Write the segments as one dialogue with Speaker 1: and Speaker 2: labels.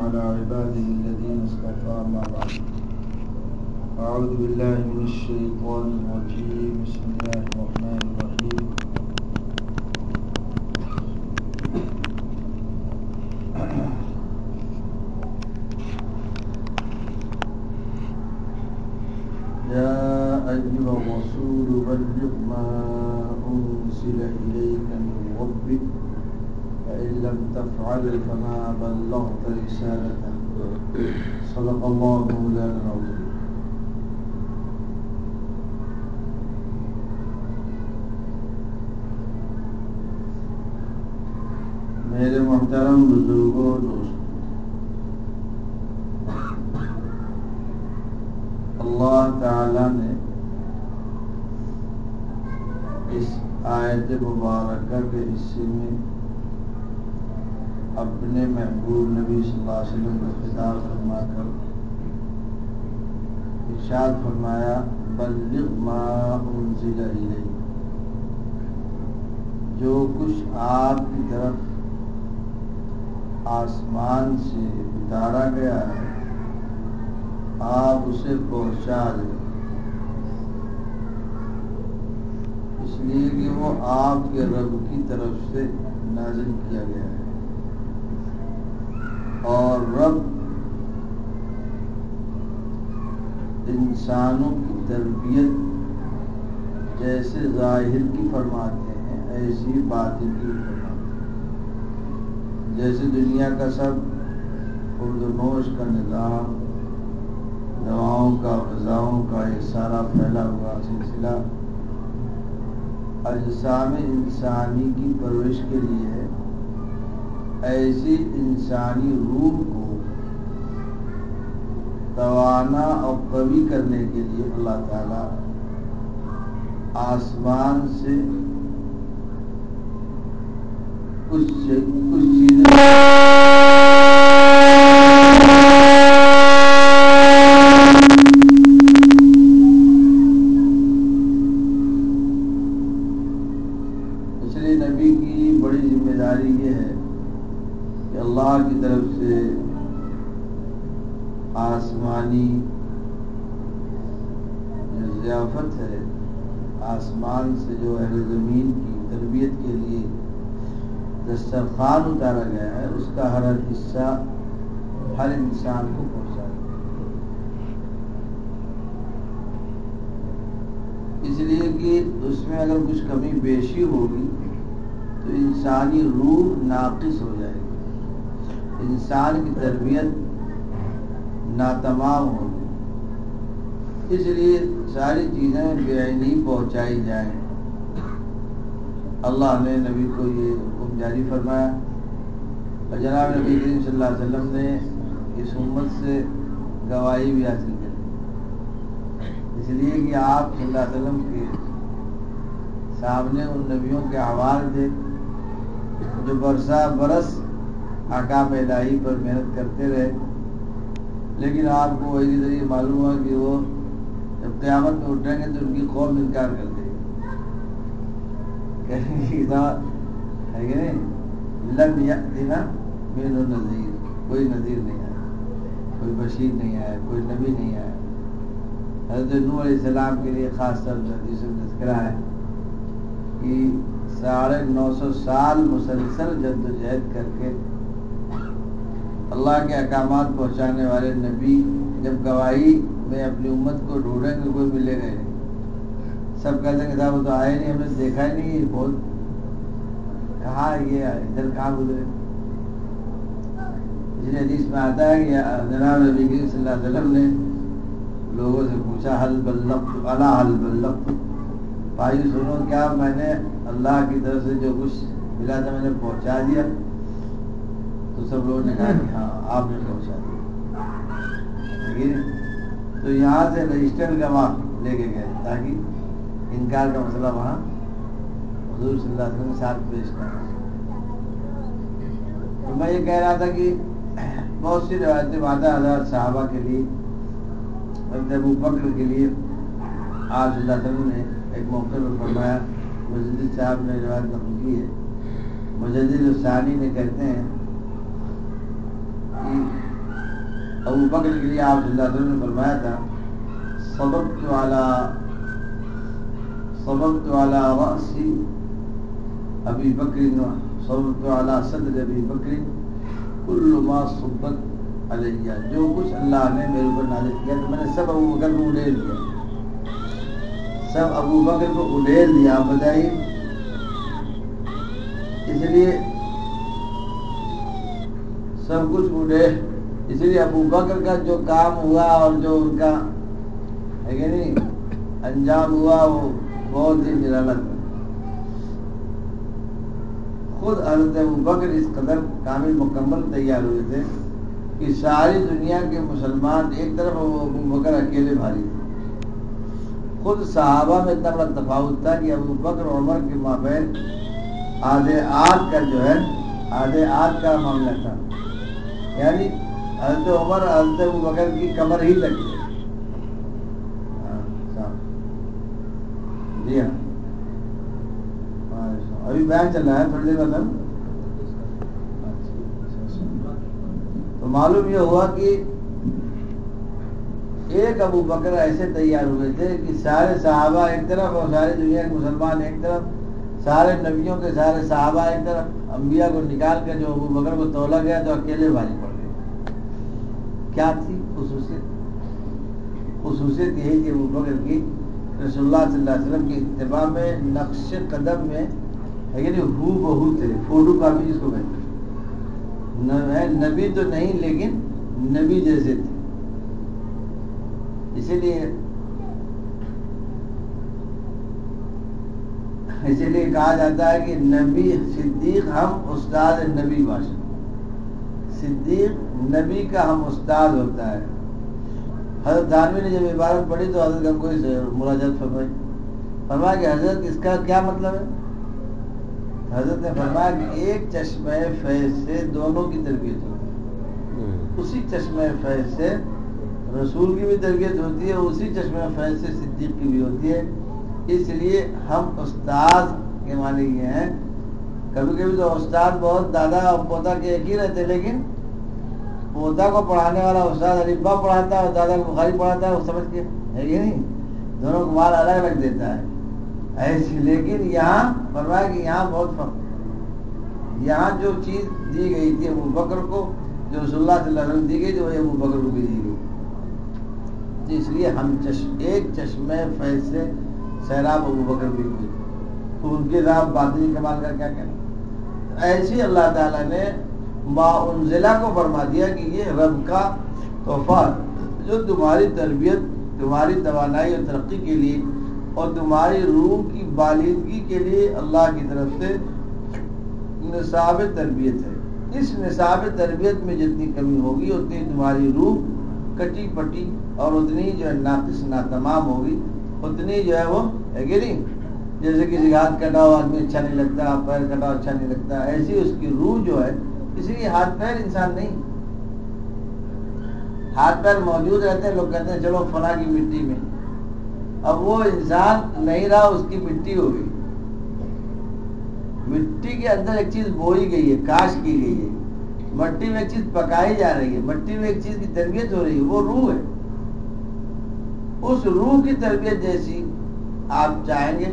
Speaker 1: على عباده الذين اصطفى أما بعد. أعوذ بالله من الشيطان الرجيم. بسم الله الرحمن الرحيم. يا أيها الرسول بلغ ما أنزل إليك من ربك فإن لم تفعل فما بلغت رسالته. صدق الله مولانا العظيم. میرے محترم بزرگوں دوستوں، اللہ تعالی نے اس آیت مبارکہ کے حصے میں اپنے محبوب نبی صلی اللہ علیہ وسلم کو خطاب فرما کر ارشاد فرمایا بلغ ما انزل الیک، جو کچھ آپ کی طرف آسمان سے اتارا گیا ہے آپ اسے پہنچا دیں، اس لیے کہ وہ آپ کے رب کی طرف سے نازل کیا گیا ہے، اور رب انسانوں کی تربیت جیسے ظاہر کی فرماتے ہیں ایسی باطن کی فرماتے ہیں۔ جیسے دنیا کا سب خوردنوش کا نظام، دواؤں کا، غذاؤں کا یہ سارا پھیلا ہوا سلسلہ اجسام انسانی کی پرورش کے لیے ہے، ایسی انسانی روح کو توانا اور قوی کرنے کے لیے اللہ تعالی آسمان سے کچھ چیزیں اس لیے نبی کی بڑی ذمہ داری یہ ہے کہ اللہ کی طرف سے آسمانی جو ضیافت ہے، آسمان سے جو اہل زمین کی تربیت کے لیے دسترخوان اتارا گیا ہے اس کا ہر حصہ ہر انسان کو پہنچا دے، اس لیے کہ اس میں اگر کچھ کمی بیشی ہوگی تو انسانی روح ناقص ہو جائے گی، انسان کی تربیت ناتمام ہوگی، اس لیے ساری چیزیں بے عینی پہنچائی جائیں۔ اللہ نے نبی کو یہ حکم جاری فرمایا اور جناب نبی کریم صلی اللہ علیہ وسلم نے اس امت سے گواہی بھی حاصل کری، اس لیے کہ آپ صلی اللہ علیہ وسلم کے سامنے ان نبیوں کے احوال تھے جو برسا برس احکام الہی پر محنت کرتے رہے، لیکن آپ کو وہی ذریعے معلوم ہوا کہ وہ جب قیامت میں اٹھیں گے تو ان کی قوم انکار کر دے گی، کہیں گے ہے کہ نہیں، لم یأتنا من نذیر، کوئی نذیر نہیں آیا، کوئی بشیر نہیں آیا، کوئی نبی نہیں آیا۔ حضرت نوح علیہ السلام کے لیے خاص طور پر جسے تذکرہ ہے کہ 950 سال مسلسل جد و جہد کر کے اللہ کے احکامات پہنچانے والے نبی جب گواہی میں اپنی امت کو ڈھونڈیں گے کوئی ملے گا نہیں، سب کہتے ہیں کہ صاحب وہ تو آئے نہیں، ہم نے دیکھا ہی نہیں، بہت کہاں یہ ادھر کہاں گزرے۔ اس لیے حدیث میں آتا ہے کہ جناب نبی کریم صلی اللہ علیہ وسلم نے لوگوں سے پوچھا حل بلغت الا حل بلغت، بھائی سنو کیا میں نے اللہ کی طرف سے جو کچھ ملا تھا میں نے پہنچا دیا؟ تو سب لوگوں نے کہا کہ ہاں آپ نے پہنچا دیا۔ تو یہاں سے رجسٹر گواہ لے کے گئے تاکہ انکار کا مسئلہ وہاں حضور صلی اللہ علیہ وسلم کے ساتھ پیش کرنا۔ تو میں یہ کہہ رہا تھا کہ بہت سی روایتیں وعدہ حضرات صحابہ کے لیے، ابو بکر کے لیے آپ صلی اللہ علیہ وسلم نے ایک موقع پر فرمایا، مجدد صاحب نے روایت نقل کی ہے، مجدد الثانی نے کہتے ہیں کہ ابو بکر کے لیے آپ صلی اللہ علیہ وسلم نے فرمایا تھا صببت علی رأس ابی بکر صببت علی صدر ابی بکر کل ما صبت علیہ، جو کچھ اللہ نے میرے اوپر نازل کیا تو میں نے سب ابو بکر کو اڈیل دیا، سب ابو بکر کو اڈیل دیا. آپ بتائیے، اس لیے سب کچھ اڈیل، اس لیے ابو بکر کا جو کام ہوا اور جو ان کا ہے کہ نہیں انجام ہوا وہ بہت ہی نرالا تھا. خود حضرت ابو بکر اس قدر کامل مکمل تیار ہوئے تھے کہ ساری دنیا کے مسلمان ایک طرف اور ابو بکر اکیلے بھاری تھے. خود صحابہ میں اتنا بڑا تفاوت تھا کہ ابو بکر اور عمر کے مابین آدھے آدھ کا جو ہے آدھے آدھ کا معاملہ تھا، یعنی حضرت عمر حضرت ابو بکر کی کمر ہی تک. جی ہاں، ابھی بیان چل رہا ہے تھوڑی دیر بعد. تو معلوم یہ ہوا کہ ایک ابو بکر ایسے تیار ہوئے تھے کہ سارے صحابہ ایک طرف اور ساری دنیا کے مسلمان ایک طرف، سارے نبیوں کے سارے صحابہ ایک طرف، انبیاء کو نکال کر جو ابو بکر کو تولا گیا تو اکیلے بھاری پڑ گئے. کیا تھی خصوصیت یہی تھی ابو بکر کی رسول اللہ صلی اللہ علیہ وسلم کی اتباع میں، نقش قدم میں ہے کہ نہیں ہو بہو تھے، فوٹو کاپی جس کو کہتے ہیں. نبی تو نہیں لیکن نبی جیسے تھے. اسی لیے کہا جاتا ہے کہ نبی صدیق ہم استاد نبی باشد، صدیق نبی کا ہم استاد ہوتا ہے. حضرت دانوی نے جب عبارت پڑھی تو حضرت کا کوئی مراجعت فرمایا کہ حضرت اس کا کیا مطلب ہے؟ حضرت نے فرمایا کہ ایک چشمہ فیض سے دونوں کی تربیت ہوتی ہے. اسی چشمہ فیض سے رسول کی بھی تربیت ہوتی ہے، اسی چشمہ فیض سے صدیق کی بھی ہوتی ہے. اس لیے ہم استاد کے معنی یہ ہیں. کبھی کبھی تو استاد بہت دادا اور پوتا کے ایک ہی رہتے، لیکن پوتا کو پڑھانے والا استاد الف با پڑھاتا ہے اور دادا کو بخاری پڑھاتا ہے، وہ سمجھ کے ہے یہ نہیں، دونوں کو مال الگ الگ دیتا ہے ایسی. لیکن یہاں فرمایا کہ یہاں بہت فرق، یہاں جو چیز دی گئی تھی ابو بکر کو، جو رسول اللہ صلی اللہ علیہ وسلم دی گئی تھی وہی ابو بکر کو بھی دی گئی. اس لیے ہم ایک چشمہ فیض سے سیراب ابو بکر بھی ہوئے، تو ان کے ساتھ باطنی کمال کا کیا کہنا. ایسی اللہ تعالیٰ نے ما انزلہ کو فرما دیا کہ یہ رب کا تحفہ جو تمہاری تربیت، تمہاری توانائی اور ترقی کے لیے اور تمہاری روح کی بالیدگی کے لیے اللہ کی طرف سے نصاب تربیت ہے. اس نصاب تربیت میں جتنی کمی ہوگی اتنی تمہاری روح کٹی پٹی اور اتنی جو ہے ناقص ناتمام ہوگی، اتنی جو ہے وہ ہے کہ نہیں. جیسے کسی کا ہاتھ کٹا ہوا آدمی اچھا نہیں لگتا، پیر کٹا اچھا نہیں لگتا، ایسی اس کی روح جو ہے. اسی لیے ہاتھ پیر انسان نہیں، ہاتھ پیر موجود رہتے ہیں، لوگ کہتے ہیں چلو فلاں کی مٹی میں. اب وہ انسان نہیں رہا، اس کی مٹی ہو گئی. مٹی کے اندر ایک چیز بوئی گئی ہے، کاش کی گئی ہے، مٹی میں ایک چیز پکائی جا رہی ہے، مٹی میں ایک چیز کی تربیت ہو رہی ہے، وہ روح ہے. اس روح کی تربیت جیسی آپ چاہیں گے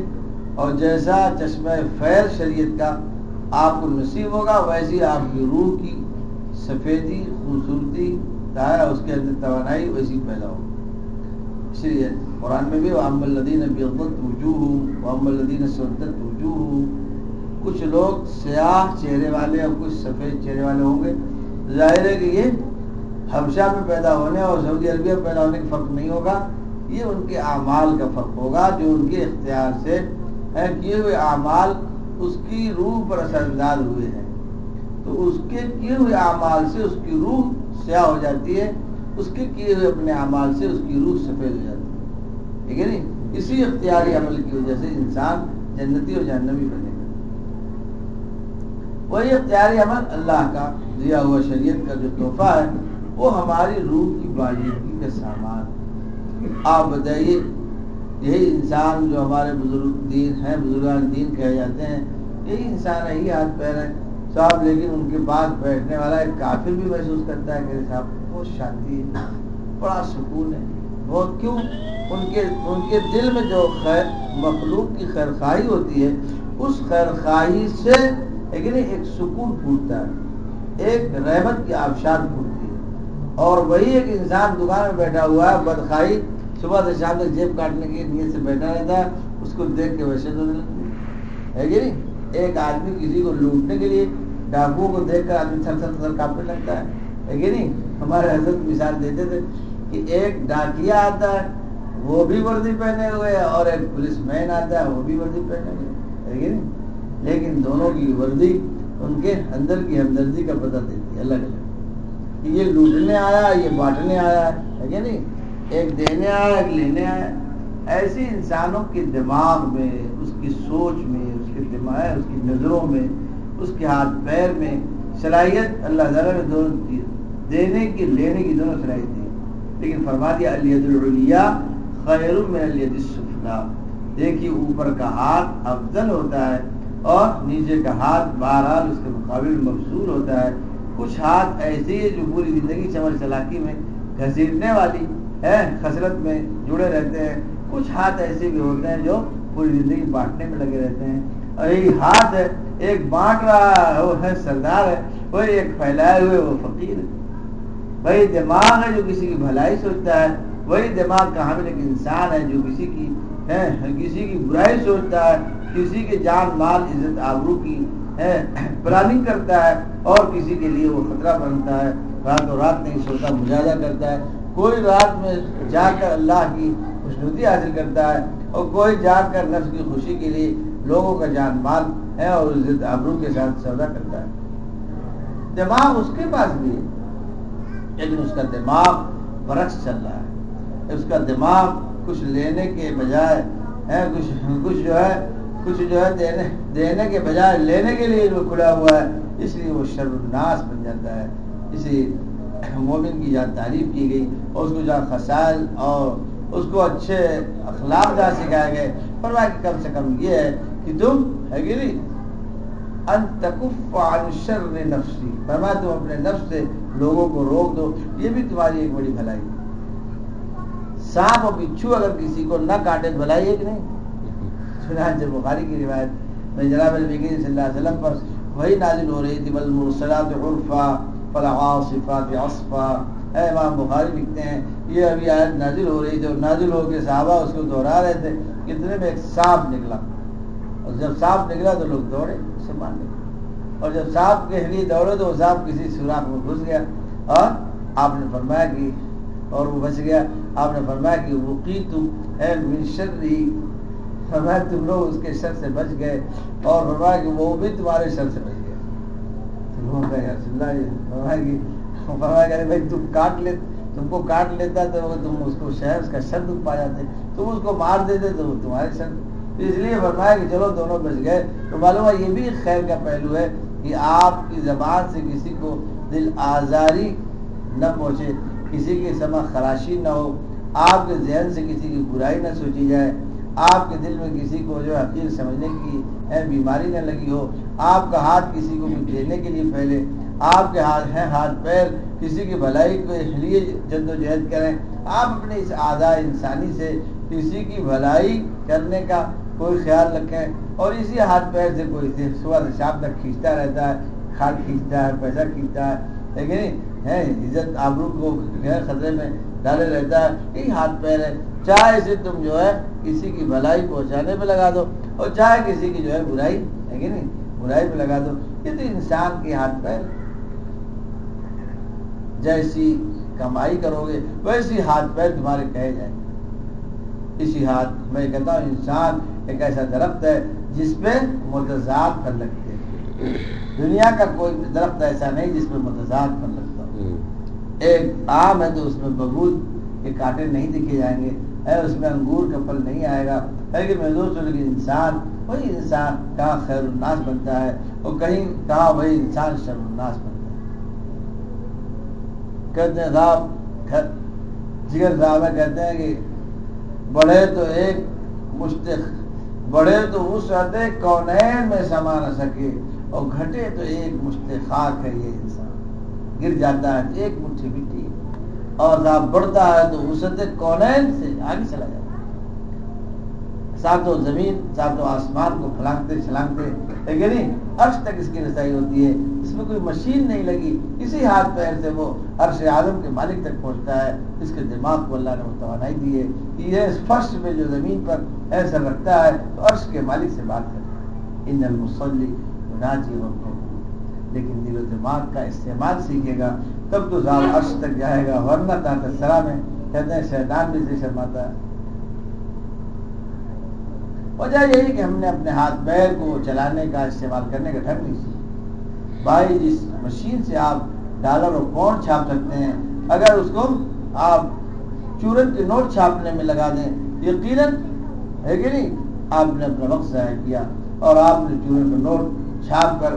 Speaker 1: اور جیسا چشمہ فیض شریعت کا آپ کو نصیب ہوگا، ویسی آپ کی روح کی سفیدی، خوبصورتی، اس کے اندر توانائی ویسی پیدا ہوگی. اس لیے قرآن میں بھی وَأَمَّا الَّذِينَ ابْيَضَّتْ وُجُوهُهُمْ وَأَمَّا الَّذِينَ اسْوَدَّتْ وُجُوهُهُمْ. کچھ لوگ سیاہ چہرے والے اور کچھ سفید چہرے والے ہوں گے. ظاہر ہے کہ یہ حبشہ میں پیدا ہونے اور سعودی عربیہ میں پیدا ہونے کا فرق نہیں ہوگا، یہ ان کے اعمال کا فرق ہوگا جو ان کے اختیار سے کیے ہوئے اعمال اس کی روح پر اثر انداز ہوئے ہیں. تو اس کے کیے ہوئے اعمال سے اس کی روح سیاہ ہو جاتی ہے، اس کے کیے ہوئے اپنے اعمال سے اس کی روح سفید ہو جاتی ہے. ٹھیک ہے نہیں. اسی اختیاری عمل کی وجہ سے انسان جنتی اور جہنمی بنے گا. وہی اختیاری عمل اللہ کا دیا ہوا شریعت کا جو تحفہ ہے وہ ہماری روح کی بالیدگی کا سامان. آپ بتائیے، یہی انسان جو ہمارے بزرگ دین ہیں، بزرگان دین کہے جاتے ہیں، یہی انسان ہے، یہی ہاتھ پیر ہے. صاحب لیکن ان کے پاس بیٹھنے والا ایک کافر بھی محسوس کرتا ہے کہ صاحب بہت شانتی ہے، بڑا سکون ہے، بہت کیوں ان کے دل میں جو خیر مخلوق کی خیر خواہی ہوتی ہے، اس خیر خواہی سے لیکن ایک سکون پھوٹتا ہے، ایک رحمت کی آبشار پھوٹتی ہے۔ اور وہی ایک انسان دکان میں بیٹھا ہوا ہے بدخواہی صبح سے شام تک جیب کاٹنے کی نیت سے بیٹھا رہتا ہے، اس کو دیکھ کے وحشت ہونے لگتی ہے کہ نہیں؟ ایک آدمی کسی کو لوٹنے کے لیے ڈاکوؤں کو دیکھ کر آدمی تھر تھر تھر کانپنے لگتا ہے کہ نہیں؟ ہمارے حضرت مثال دیتے تھے کہ ایک ڈاکیا آتا ہے وہ بھی وردی پہنے ہوئے اور ایک پولیس مین آتا ہے وہ بھی وردی پہنے ہوئے ہے کہ نہیں؟ لیکن دونوں کی وردی ان کے اندر کی ہمدردی کا پتہ دیتی ہے الگ الگ، کہ یہ لوٹنے آیا یہ بانٹنے آیا ہے کہ نہیں؟ ایک دینے آیا ایک لینے آیا۔ ایسی انسانوں کے دماغ میں، اس کی سوچ میں، اس کے دماغ، اس کی نظروں میں، اس کے ہاتھ پیر میں صلاحیت اللہ تعالیٰ نے دونوں دی، دینے کی لینے کی دونوں صلاحیت دی، لیکن فرما دیا الید العلیٰ خیر من الید السفلیٰ، دیکھیے اوپر کا ہاتھ افضل ہوتا ہے اور نیچے کا ہاتھ بہرحال اس کے مقابل مفضول ہوتا ہے۔ کچھ ہاتھ ایسی ہے جو پوری زندگی چمر چلاکی میں گھسیٹنے والی ہے، خسرت میں جڑے رہتے ہیں، کچھ ہاتھ ایسے بھی ہوتے ہیں جو پوری زندگی بانٹنے میں لگے رہتے ہیں۔ اور یہی ہاتھ ہے ایک بانٹ رہا ہے وہ ہے سردار ہے، وہی ایک پھیلائے ہوئے وہ فقیر ہے۔ وہی دماغ ہے جو کسی کی بھلائی سوچتا ہے، وہی دماغ کا حامل ایک انسان ہے جو کسی کی برائی سوچتا ہے، کسی کے جان مال عزت آبرو کی پلاننگ کرتا ہے، اور کسی کے لیے وہ خطرہ بنتا ہے، راتوں رات نہیں سوتا مجاہدہ کرتا ہے، کوئی رات میں جا کر اللہ کی خوشنودی حاصل کرتا ہے اور کوئی جا کر نفس کی خوشی کے لیے لوگوں کا جان مال ہے اور عزت آبرو کے ساتھ سودا کرتا ہے۔ دماغ اس کے پاس بھی ہے لیکن اس کا دماغ برعکس چل رہا ہے، اس کا دماغ کچھ لینے کے بجائے کچھ جو ہے دینے کے بجائے لینے کے لیے جو کھلا ہوا ہے، اس لیے وہ شر الناس بن جاتا ہے۔ اسی مومن کی جہاں تعریف کی گئی اور اس کو جہاں خصائل اور اس کو اچھے اخلاق جہاں سکھائے گئے، فرمایا کہ کم سے کم یہ ہے کہ تم ہے کہ نہیں ان تکف عن شر نفسی، فرمایا تم اپنے نفس سے لوگوں کو روک دو، یہ بھی تمہاری ایک بڑی بھلائی ہے۔ سانپ اور بچھو اگر کسی کو نہ کاٹے تو بھلائی ہے کہ نہیں؟ چنانچہ بخاری کی روایت میں جناب نبی کریم صلی اللہ علیہ وسلم پر وہی نازل ہو رہی تھی، والمرسلات عرفا فالعاصفات عصفا، امام بخاری لکھتے ہیں یہ ابھی آیت نازل ہو رہی تھی اور نازل ہو کے صحابہ اس کو دہرا رہے تھے، اتنے میں ایک سانپ نکلا، اور جب سانپ نکلا تو لوگ دوڑے اسے مارنے، اور جب سانپ کے لیے دوڑے تو وہ سانپ کسی سوراخ میں گھس گیا اور آپ نے فرمایا کہ اور وہ بچ گیا۔ آپ نے فرمایا کہ وقیت من شرہ، فرمایا تم لوگ اس کے شر سے بچ گئے، اور فرمایا کہ وہ بھی تمہارے شر سے بچ گیا۔ فرمایا کہ بھائی تم کو کاٹ لیتا تو تم اس کو اس کا شر دکھ پا جاتے، تم اس کو مار دیتے تو وہ تمہارے شر، اس لیے فرمایا کہ چلو دونوں بچ گئے۔ تو معلوم ہے یہ بھی خیر کا پہلو ہے کہ آپ کی زبان سے کسی کو دل آزاری نہ پہنچے، کسی کی سمع خراشی نہ ہو، آپ کے ذہن سے کسی کی برائی نہ سوچی جائے، آپ کے دل میں کسی کو جو حقیر سمجھنے کی بیماری نہ لگی ہو، آپ کا ہاتھ کسی کو بھی دینے کے لیے پھیلے، آپ کے ہاتھ پیر کسی کی بھلائی کے لیے جد و جہد کریں، آپ اپنے اس اعضاء انسانی سے کسی کی بھلائی کرنے کا کوئی خیال رکھیں، اور اسی ہاتھ پیر سے کوئی صبح سے شام تک کھینچتا رہتا ہے، کھاد کھینچتا ہے، پیسہ کھینچتا ہے، لیکن عزت آبرو کو خطرے میں ڈالے رہتا ہے، یہی ہاتھ پیر ہے، چاہے اسے تم جو ہے کسی کی بھلائی پہنچانے پہ لگا دو اور چاہے کسی کی جو ہے برائی ہے کہ نہیں برائی پہ لگا دو، یہ تو انسان کے ہاتھ پیر، جیسی کمائی کرو گے ویسی ہاتھ پیر تمہارے کہے جائیں گے۔ اسی ہاتھ میں کہتا ہوں انسان ایک ایسا درخت ہے جس پہ متضاد پھل لگتے ہیں، دنیا کا کوئی درخت ایسا نہیں جس پہ متضاد پھل لگتا ہو۔ ایک آم ہے تو اس میں ببول کے کانٹے نہیں دکھے جائیں گے، اس میں انگور کا پھل نہیں آئے گا، لیکن محدود چلے کہ انسان وہی انسان کہاں خیر الناس بنتا ہے اور کہاں وہی انسان شر الناس بنتا ہے۔ کہتے ہیں صاحب جگر صاحب کہتے ہیں کہ بڑھے تو ایک مشتق، بڑھے تو وسعت کونین میں سما نہ سکے، اور گھٹے تو ایک مشت خاک ہے یہ انسان، گر جاتا ہے تو ایک مٹھی مٹی، اور صاحب بڑھتا ہے تو وسعت کونین سے آگے چلا جاتا ہے، ساتوں زمین ساتوں آسمان کو پھلانگتے چھلانگتے، لیکن عرش تک اس کی رسائی ہوتی ہے، اس میں کوئی مشین نہیں لگی، اسی ہاتھ پیر سے وہ عرش اعظم کے مالک تک پہنچتا ہے۔ اس کے دماغ کو اللہ نے وہ توانائی دی ہے کہ یہ فرش میں جو زمین پر ایسا رکھتا ہے تو عرش کے مالک سے بات کرتا ہے، ان المصلی یناجی ربہ، لیکن دل و دماغ کا استعمال سیکھے گا تب تو ذات عرش تک جائے گا، ورنہ تحت الثری میں کہتے ہیں شیطان بھی سے شرماتا ہے۔ وجہ یہی کہ ہم نے اپنے ہاتھ پیر کو چلانے کا استعمال کرنے کا ڈھنگ نہیں سیکھا۔ بھائی جس مشین سے آپ ڈالر اور پاؤنڈ چھاپ سکتے ہیں، اگر اس کو آپ چورن کے نوٹ چھاپنے میں لگا دیں، یقیناً ہے کہ نہیں آپ نے اپنا وقت ضائع کیا، اور آپ نے چورن کا نوٹ چھاپ کر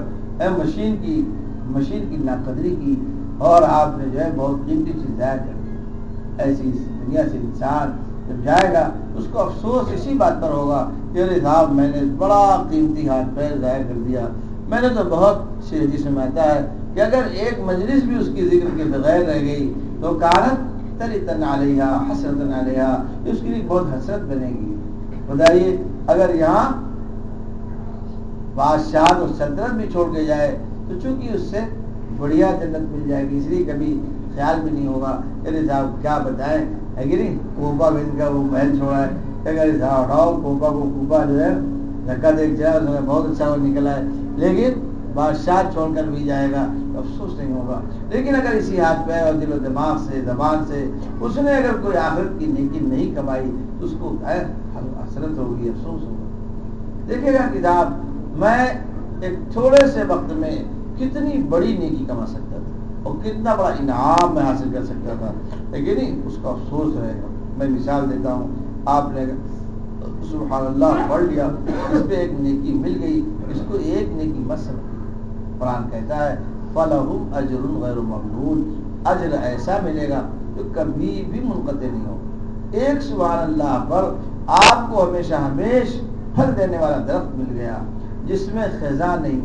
Speaker 1: مشین کی ناقدری کی، اور آپ نے جو ہے بہت قیمتی چیز ضائع کر دی۔ ایسی اس دنیا سے انسان جب جائے گا اس کو افسوس اسی بات پر ہوگا کہ ارے صاحب میں نے بڑا قیمتی ہاتھ پیر ضائع کر دیا۔ میں نے تو بہت سی حدیث میں آتا ہے کہ اگر ایک مجلس بھی اس کی ذکر کے بغیر رہ گئی تو کانت تریتن علیہا حسرتن علیہا، اس کے لیے بہت حسرت بنے گی۔ بتائیے اگر یہاں بادشاہ اور سلطنت بھی چھوڑ کے جائے تو چونکہ اس سے بڑھیا جنت مل جائے گی، اس لیے کبھی خیال بھی نہیں ہوگا ارے صاحب کیا بتائیں، ہے کہ نہیں، کوپا بن کا وہ محل چھوڑا ہے، کہ صاحب ہٹاؤ کوپا کو، کوپا جو ہے دھکا دیکھ جائے اس میں بہت اچھا وہ نکلا ہے، لیکن بادشاہ چھوڑ کر بھی جائے گا تو افسوس نہیں ہوگا۔ لیکن اگر اسی ہاتھ پیر اور دل و دماغ سے زبان سے اس نے اگر کوئی آخرت کی نیکی نہیں کمائی تو اس کو حسرت ہوگی، افسوس ہوگا۔ دیکھے گا کتاب میں ایک تھوڑے سے وقت میں کتنی بڑی نیکی کما سکتا تھا اور کتنا بڑا انعام میں حاصل کر سکتا تھا، لیکن اس کا افسوس رہے گا۔ میں مثال دیتا ہوں، آپ نے سبحان اللہ پڑھ لیا، اس پہ ایک نیکی مل گئی، اس کو ایک نیکی مت سمجھیں۔ قرآن کہتا ہے فَلَهُمْ أَجْرٌ غَيْرُ مَمْنُونٍ، اجر ایسا ملے گا جو کبھی بھی منقطع نہیں ہو۔ ایک سبحان اللہ پر آپ کو ہمیشہ ہمیش پھل دینے والا درخت مل گیا، جس میں خزاں نہیں،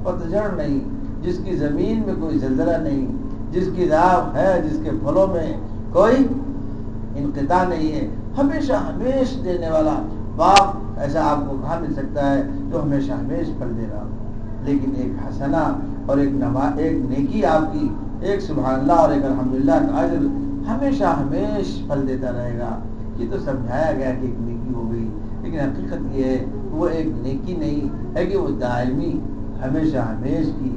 Speaker 1: پتجھڑ نہیں، جس کی زمین میں کوئی زلزلہ نہیں، جس کی داغ ہے، جس کے پھلوں میں کوئی انقطاع نہیں ہے، ہمیشہ ہمیش دینے والا باغ ایسا آپ کو کہاں مل سکتا ہے جو ہمیشہ ہمیش پھل دے رہا ہو۔ لیکن ایک حسنہ اور ایک نیکی آپ کی، ایک سبحان اللہ اور ایک الحمدللہ کا اجر ہمیشہ ہمیش پھل دیتا رہے گا۔ یہ تو سمجھایا گیا کہ ایک نیکی ہو گئی، لیکن حقیقت یہ ہے وہ ایک نیکی نہیں ہے کہ وہ دائمی ہمیشہ ہمیش کی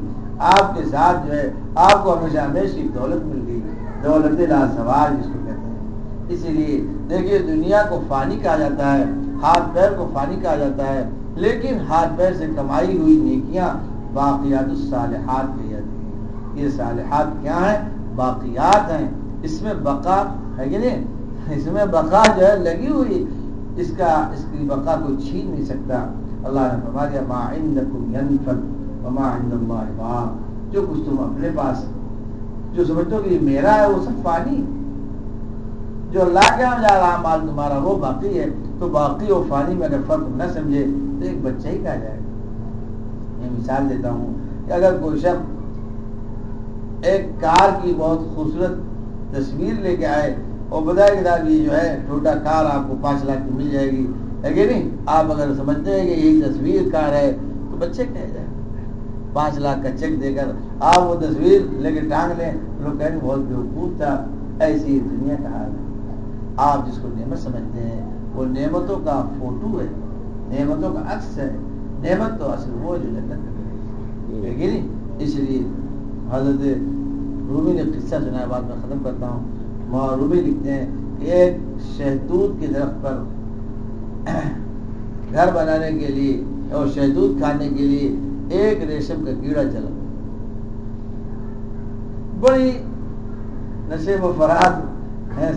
Speaker 1: آپ کے ساتھ جو ہے آپ کو ہمیشہ ہمیش کی دولت مل گئی، دولت لا زوال جس کو کہتے ہیں۔ اسی لیے دیکھیے دنیا کو فانی کہا جاتا ہے، ہاتھ پیر کو فانی کہا جاتا ہے، لیکن ہاتھ پیر سے کمائی ہوئی نیکیاں باقیات الصالحات کہی جاتی ہیں۔ یہ صالحات کیا ہیں؟ باقیات ہیں، اس میں بقا ہے کہ نہیں، اس میں بقا جو ہے لگی ہوئی، اس کی بقا کوئی چھین نہیں سکتا۔ اللہ نے فرما دیا ما عندکم ینفد وما عند اللہ باق، جو کچھ تم اپنے پاس جو سمجھتے ہو کہ یہ میرا ہے وہ سب فانی، جو اللہ کے یہاں جا رہا مال تمہارا وہ باقی ہے۔ تو باقی اور فانی میں اگر فرق نہ سمجھے تو ایک بچہ ہی کہا جائے گا۔ میں مثال دیتا ہوں کہ اگر کوئی شخص ایک کار کی بہت خوبصورت تصویر لے کے آئے اور بتائے کہ صاحب یہ جو ہے ٹوٹا کار آپ کو 5 لاکھ کی مل جائے گی، ہے کہ نہیں، آپ اگر سمجھتے ہیں کہ یہ تصویر کار ہے تو بچے کہہ جائے 5 لاکھ کا چیک دے کر آپ وہ تصویر لے کے ٹانگ لیں، لوگ کہیں بہت بیوقوف تھا۔ ایسی دنیا کا حال ہے، آپ جس کو نعمت سمجھتے ہیں وہ نعمتوں کا فوٹو ہے، نعمتوں کا عکس ہے، نعمت تو اصل وہ جو جنت ہے کہ نہیں۔ اس لیے حضرت رومی نے قصہ سنا، بعد میں ختم کرتا ہوں۔ رومی لکھتے ہیں کہ ایک شہتوت کے درخت پر گھر بنانے کے لیے اور شہتوت کھانے کے لیے ایک ریشم کا کیڑا چلا، بڑی نشیب و فرات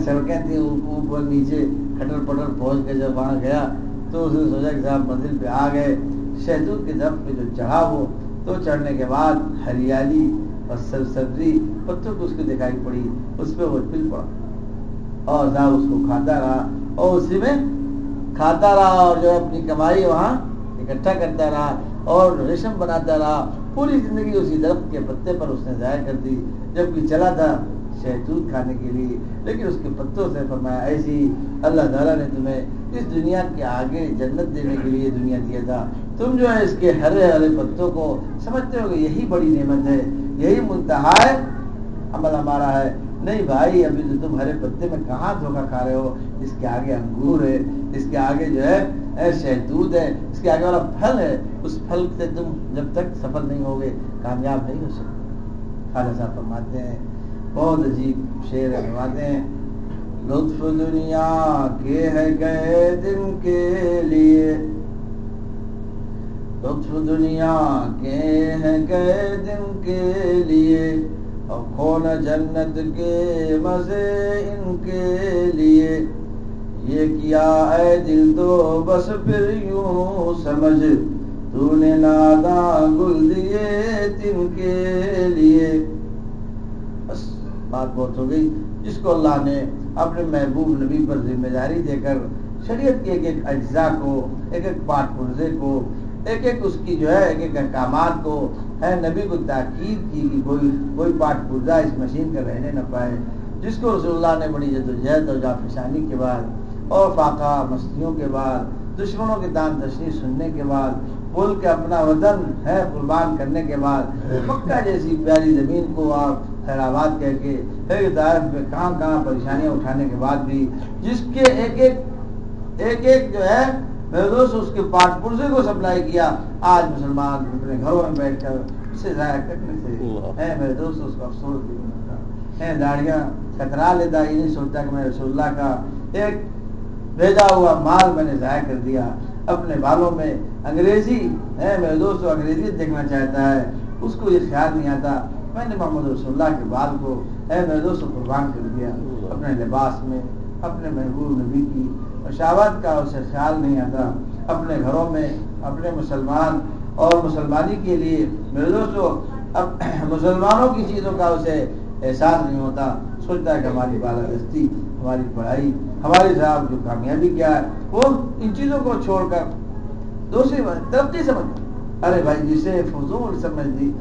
Speaker 1: سڑکیں تھیں اوپر نیچے کھٹر پٹر پہنچ کے جب وہاں گیا تو اس نے سوچا کہ صاحب منزل پہ آ گئے۔ شہتوت کے درخت پہ جو چڑھا وہ تو چڑھنے کے بعد ہریالی اور سبزی پتوں کو اس کو دکھائی پڑی، اس پہ وہ پل پڑا اور صاحب اس کو کھاتا رہا اور اسی میں کھاتا رہا اور جو اپنی کمائی وہاں اکٹھا کرتا رہا اور ریشم بناتا رہا پوری زندگی اسی درخت کے پتے پر اس نے ضائع کر دی، جبکہ چلا تھا شہتوت کھانے کے لیے، لیکن اس کے پتوں سے فرمایا ایسی اللہ تعالیٰ نے تمہیں اس دنیا کے آگے جنت دینے کے لیے دنیا دیا تھا، تم جو ہے اس کے ہرے ہرے پتوں کو سمجھتے ہو کہ یہی بڑی نعمت ہے، یہی منتہا عمل ہمارا ہے۔ نہیں بھائی، ابھی تو تم ہرے پتے میں کہاں دھوکہ کھا رہے ہو، اس کے آگے انگور ہے، اس کے آگے جو ہے شہتوت ہے، اس کے آگے والا پھل ہے، اس پھل سے تم جب تک سفل نہیں ہوگے کامیاب نہیں ہو سکتے۔ خواجہ صاحب فرماتے ہیں، بہت عجیب شعر ہے، فرماتے ہیں لطف دنیا کے ہے گئے دن کے لیے، لطف دنیا کے ہیں گئے دن کے لیے، اور کھونا جنت کے مزے ان کے لیے، یہ کیا اے دل تو بس پھر یوں سمجھ، تو نے ناداں گل دیے تن کے لیے۔ بس بات بہت ہو گئی۔ جس کو اللہ نے اپنے محبوب نبی پر ذمہ داری دے کر شریعت کے ایک ایک اجزاء کو، ایک ایک پارٹ پرزے کو، ایک ایک اس کی جو ہے ایک ایک احکامات کو ہے نبی کو تاکید کی کہ کوئی پارٹ پرزہ اس مشین کا رہنے نہ پائے، جس کو رسول اللہ نے بڑی جدوجہد اور جافشانی کے بعد اور فاقہ مستیوں کے بعد دشمنوں کے دان تشریح سننے کے بعد ملک اپنا وطن ہے قربان کرنے کے بعد مکہ جیسی پیاری زمین کو آپ خیرآباد کہہ کے طائف میں کہاں پریشانیاں اٹھانے کے بعد بھی جس کے ایک ایک جو ہے میرے دوست اس کے پارٹ پرزے کو سپلائی کیا، آج مسلمان اپنے گھروں میں بیٹھ کر اسے ضائع کرنے سے میرے دوست اس کو افسوس بھی نہیں ہوتا ہے، داڑیاں کترا لیتا، یہ نہیں سوچتا کہ میں رسول اللہ کا ایک بھیجا ہوا مال میں نے ضائع کر دیا، اپنے بالوں میں انگریزی ہے میرے دوست انگریزی دیکھنا چاہتا ہے، اس کو یہ خیال نہیں آتا میں نے محمد رسول اللہ کے بال کو میرے دوست قربان کر دیا، اپنے لباس میں اپنے محبوب نبی کی شہوت کا اسے خیال نہیں آتا، اپنے گھروں میں اپنے مسلمان اور مسلمانی کے لیے میرے دوستو اب مسلمانوں کی چیزوں کا اسے احساس نہیں ہوتا، سوچتا ہے کہ ہماری بالادستی، ہماری پڑھائی، ہماری صاحب جو کامیابی کیا ہے وہ ان چیزوں کو چھوڑ کر دوسری ترقی سمجھ، ارے بھائی جسے فضول سمجھ دی،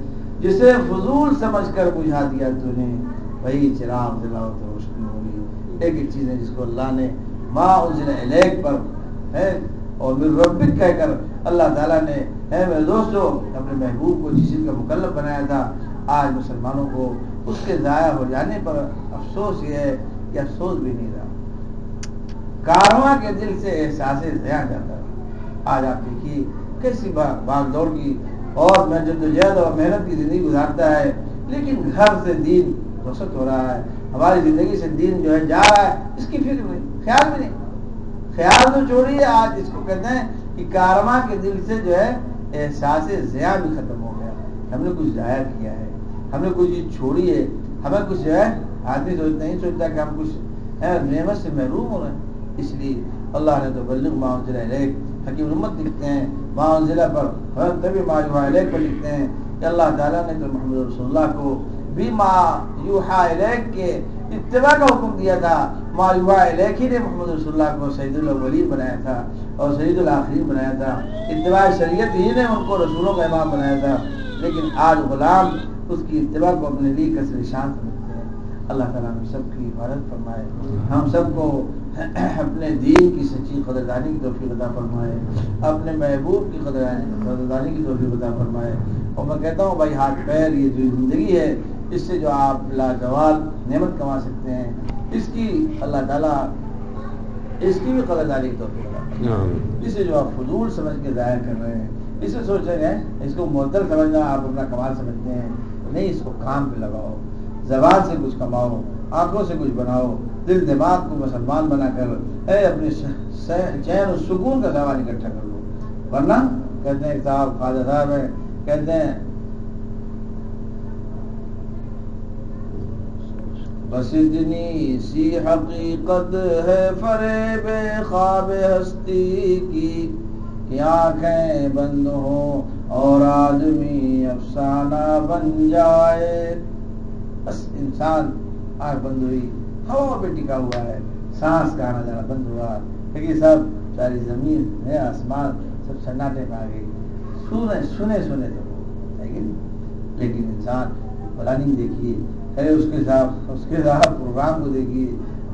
Speaker 1: جسے فضول سمجھ کر بجھا دیا تو نے، وہی چراغ جلاؤ تو روشنی ہوگی۔ ایک ایک چیزیں جس کو اللہ نے ما انزل الیک پر ہے اور من ربک کہہ کر اللہ تعالیٰ نے ہے میرے دوستو اپنے محبوب کو جس چیز کا مکلف بنایا تھا، آج مسلمانوں کو اس کے ضائع ہو جانے پر افسوس یہ ہے کہ افسوس بھی نہیں رہا، کارواں کے دل سے احساس ضیاع جاتا ہے۔ آج آپ دیکھیے کیسی بھاگ دوڑ کی اور میں جدوجہد اور محنت کی زندگی گزارتا ہے، لیکن گھر سے دین رخصت ہو رہا ہے، ہماری زندگی سے دین جو ہے جا رہا ہے، اس کی فکر نہیں، خیال بھی نہیں، خیال تو چھوڑیے، آج اس کو کہتے ہیں کہ کارواں کے دل سے جو ہے احساس ضیاع بھی ختم ہو گیا، ہم نے کچھ ضائع کیا ہے، ہم نے کوئی چیز چھوڑی ہے، ہمیں کچھ جو ہے آدمی نہیں سوچتا کہ ہم کچھ نعمت سے محروم ہو رہے ہیں۔ اس لیے اللہ نے تو بلغ ما انزل الیک، حکیم امت لکھتے ہیں ما انزل پر تبھی ما یوحی الیک پر لکھتے ہیں کہ اللہ تعالیٰ نے تو محمد رسول اللہ کو بھی ما یوحی الیک کے اتباع کا حکم دیا تھا، ما یوحی الیک ہی نے محمد رسول اللہ کو سید الاولین بنایا تھا اور سید الآخرین بنایا تھا، اتباع شریعت ہی نے ان کو رسولوں کا امام بنایا تھا، لیکن آج غلام اس کی اتباع کو اپنے لیے کسر شان سمجھتے ہیں۔ اللہ تعالیٰ ہم سب کی حفاظت فرمائے، ہم سب کو اپنے دین کی سچی قدردانی کی توفیق عطا فرمائے، اپنے محبوب کی قدردانی کی توفیق عطا فرمائے۔ اور میں کہتا ہوں بھائی ہاتھ پیر یہ جو زندگی ہے اس سے جو آپ لازوال نعمت کما سکتے ہیں، اس کی اللہ تعالیٰ اس کی بھی قدردانی کی توفیق عطا فرمائے۔ اسے جو آپ فضول سمجھ کے ضائع کر رہے ہیں، اسے سوچ رہے ہیں اس کو معطل سمجھنا آپ اپنا کمال سمجھتے ہیں، نہیں، اس کو کام پہ لگاؤ، زبان سے کچھ کماؤ، آنکھوں سے کچھ بناؤ، دل دماغ کو مسلمان بنا کر اپنے چین و سکون کا سامان اکٹھا کر لو، ورنہ کہتے ہیں صاحب خواجہ صاحب ہے کہتے ہیں بس اتنی سی حقیقت ہے فریب خواب ہستی کی کہ آنکھیں بند ہوں اور آدمی افسانہ بن جائے۔ بس انسان آنکھ بند ہوئی، ہوا پہ ٹکا ہوا ہے، سانس کا آنا جانا بند ہوا، لیکن سب ساری زمین ہے آسمان سب سناٹے میں آ گئی، سنے لیکن انسان پلاننگ دیکھیے، ارے اس کے ساتھ پروگرام کو دیکھیے،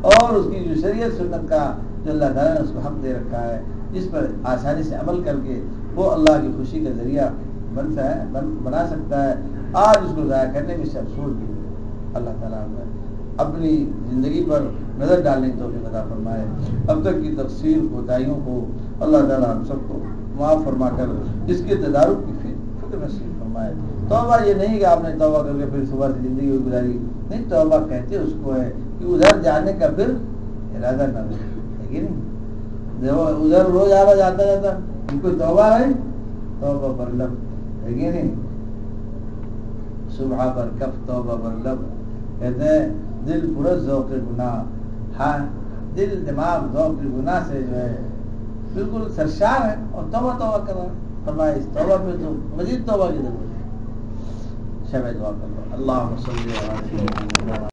Speaker 1: اور اس کی جو شریعت سنت کا جو اللہ تعالیٰ نے اس کو حق دے رکھا ہے، جس پر آسانی سے عمل کر کے وہ اللہ کی خوشی کا ذریعہ بنا سکتا ہے، آج اس کو ضائع کرنے میں سے افسوس بھی ہے۔ اللہ تعالیٰ نے اپنی زندگی پر نظر ڈالنے کی توفیق عطا فرمائے۔ اب تک کی تقصیر کوتاہیوں کو اللہ تعالیٰ ہم سب کو معاف فرما کر اس کے تدارک کی فکر نصیب فرمائے۔ توبہ یہ نہیں کہ آپ نے توبہ کر کے پھر صبح سے زندگی گزاری، نہیں، توبہ کہتے اس کو ہے کہ ادھر جانے کا پھر ارادہ نہ رہے، ہے کہ نہیں؟ ادھر روز آ جاتا ان کو توبہ ہے، توبہ پر لب، ہے کہ نہیں؟ صبح پر کف توبہ پر لب، کہتے ہیں دل پرس ذوق گناہ، ہاں دل دماغ ذوق گناہ سے جو ہے بالکل سرشار ہے، اور توبہ کر رہا ہے۔ فرمایا اس توبہ پہ تو مزید توبہ کی ضرورت ہے۔ شب دعا کر لو، اللہم صلی علی سیدنا